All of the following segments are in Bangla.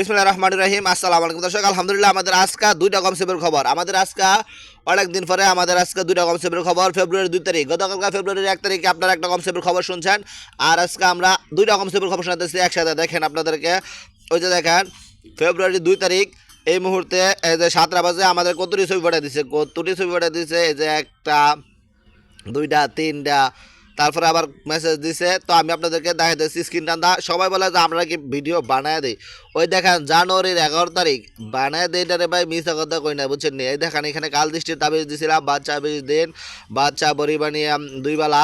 বিসমিল্লাহির রহমানির রহিম। আসসালামু আলাইকুম দর্শক, আলহামদুলিল্লাহ আমাদের আজকে দুইটা কনসেপ্টের খবর। আমাদের আজকে অনেক দিন পরে আমাদের আজকে দুইটা কনসেপ্টের খবর। ফেব্রুয়ারি 2 তারিখ, গতকালকে ফেব্রুয়ারির 1 তারিখে আপনারা একটা কনসেপ্টের খবর শুনছেন, আর আজকে আমরা দুইটা কনসেপ্টের খবর শোনাতেছি একসাথে। দেখেন আপনাদেরকে, ওই যে দেখেন ফেব্রুয়ারি 2 তারিখ এই মুহূর্তে এই যে 7টা বাজে আমাদের কতটি ছবি পাঠিয়ে দিচ্ছে, এই যে একটা, দুইটা, তিনটা, তারপরে আবার মেসেজ দিছে। তো আমি আপনাদেরকে দেখাই দিচ্ছি স্ক্রিন টান্দা। সবাই বলে যে আমরা কি ভিডিও বানায় দিই। ওই দেখেন জানুয়ারির 11 তারিখ বানায় দিই, রে ভাই মিশা কথা কই না, বুঝছেন নি। এই দেখেন এখানে কাল দৃষ্টির তাবিজ দিছিলাম, বাচ্চা 20 দিন, বাচ্চা বড়ি বানিয়ে 2 বেলা,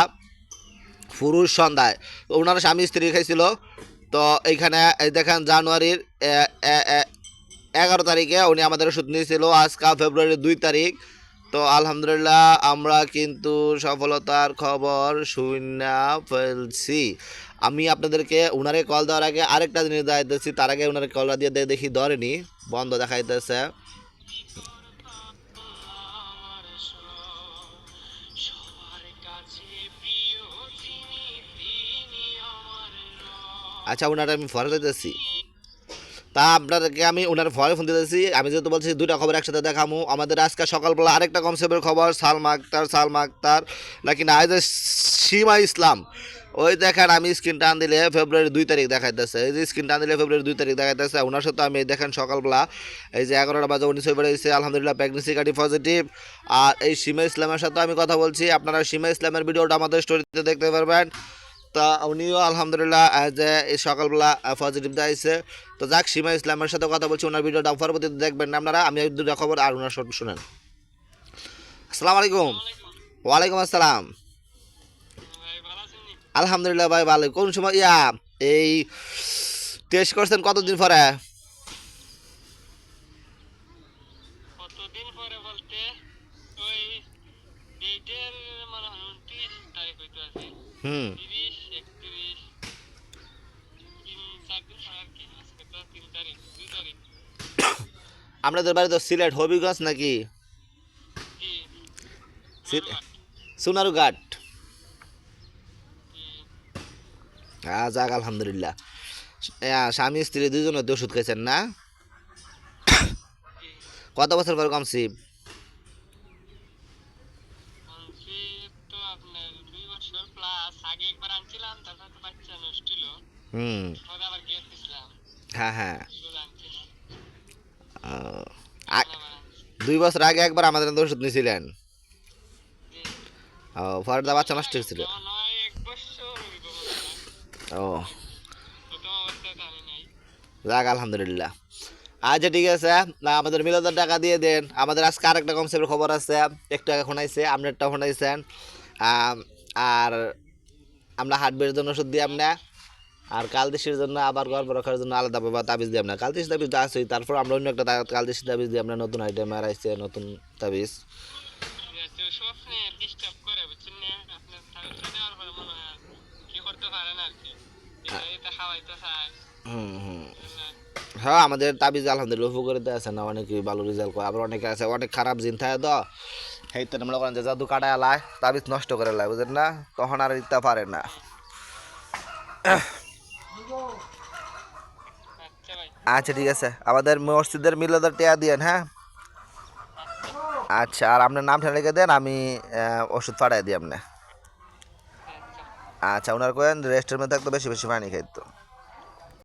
পুরুষ সন্ধ্যায়। তো ওনারা স্বামী স্ত্রী খাইছিল। তো এইখানে এই দেখেন জানুয়ারির 11 তারিখে উনি আমাদের ওষুধ নিয়েছিল। আজকাল ফেব্রুয়ারির 2 তারিখ। তো আলহামদুলিল্লাহ আমরা কিন্তু সফলতার খবর শুনে ফেলছি। আমি আপনাদেরকে ওনারে কল দেওয়ার আগে আরেকটা জিনিস দেখাইতেছি, তার আগে ওনারে কলটা দিয়ে দেখি ধরেনি, বন্ধ দেখাইতেছে। আচ্ছা, ওনারা আমি ফরে দিতেছি। তা আপনাদেরকে আমি ওনার ফরে ফোন দিতেছি। আমি যেহেতু বলছি দুইটা খবর একসাথে দেখামু। আমাদের আজকে সকালবেলা আরেকটা কনসেপ্টের খবর, সালমা আক্তার নাকি না, এই যে সীমা ইসলাম। ওই দেখেন আমি স্ক্রিন টান দিলে ফেব্রুয়ারি 2 তারিখ দেখাইতেছে, এই যে স্ক্রিন টান দিলে ফেব্রুয়ারি 2 তারিখ দেখাইতেছে। ওনার সাথে আমি দেখেন সকালবেলা এই যে 11টা বাজে 19 বেড়েছে, আলহামদুলিল্লাহ প্রেগনেন্সি কার্ডি পজিটিভ। আর এই সীমা ইসলামের সাথে আমি কথা বলছি, আপনারা সীমা ইসলামের ভিডিওটা আমাদের স্টোরিতে দেখতে পারবেন। তা উনিও আলহামদুলিল্লাহ যে এই সকালবেলা পজিটিভ দেখাইছে। তো যাক, সীমা ইসলামের সাথে কথা বলছি, ওনার ভিডিওটা পরবর্তীতে দেখবেন না আপনারা। আমি দুটা খবর আর ওনার শুনেন। আসসালামু আলাইকুম। ওয়ালাইকুম আসসালাম। আলহামদুলিল্লাহ ভাই ভালো। কোন সময় এই টেস্ট করছেন কতদিন পরে? হুম, আপনাদের বাড়ি তো সিলেট হবিগঞ্জ নাকি? সোনারুঘাট। হ্যাঁ যাক আলহামদুলিল্লাহ। স্বামী স্ত্রী দুজনে তো ওষুধ খাইছেন না? কত বছর পর কমছি? হুম, হ্যাঁ হ্যাঁ। আ- 2 বছর আগে একবার আমাদের তো ওষুধ নিয়েছিলেন। ও, পরের দা বাচ্চা নষ্ট হয়েছিল। ও যাক আলহামদুলিল্লাহ। আচ্ছা ঠিক আছে, না আমাদের মিলাদের টাকা দিয়ে দেন। আমাদের আজকে আরেকটা কনসেপ্টের খবর আছে, একটু আগে শোনাইছে, আপনি একটা শোনাইছেন। আর আমরা হার্টবের জন্য ওষুধ দিই আপনি, আর কালদেশির জন্য আবার গর্ভ রাখার জন্য আলাদা বাবা তাবিজ দিই আপনার। কালদেশি তাবিজ আছে, তারপর আমরা অন্য একটা কালদেশি তাবিজ দিই আপনার, নতুন আইটেম আর আইছে নতুন তাবিজ। হুম হুম। হ্যাঁ আমাদের তাবিজ আলহামদুলিল্লাহ উপকারিতা আছে না, অনেকেই ভালো রেজাল্ট করে। আবার অনেকে আছে অনেক খারাপ জিন থাকে, তো সেইটা মনে করেন যে জাদু কাটায় লায়, তাবিজ নষ্ট করে লায়, বুঝেন না, তখন আর দিতে পারে না। আচ্ছা ঠিক আছে, আমাদের মসজিদের মিলাদের টেয়া দিয়েন, হ্যাঁ। আচ্ছা, আর আপনার নামটা লিখে দেন, আমি ওষুধ পাঠাই দিই আপনি। আচ্ছা, ওনার কেন রেস্টের মধ্যে থাকতো, বেশি বেশি পানি খাইতো।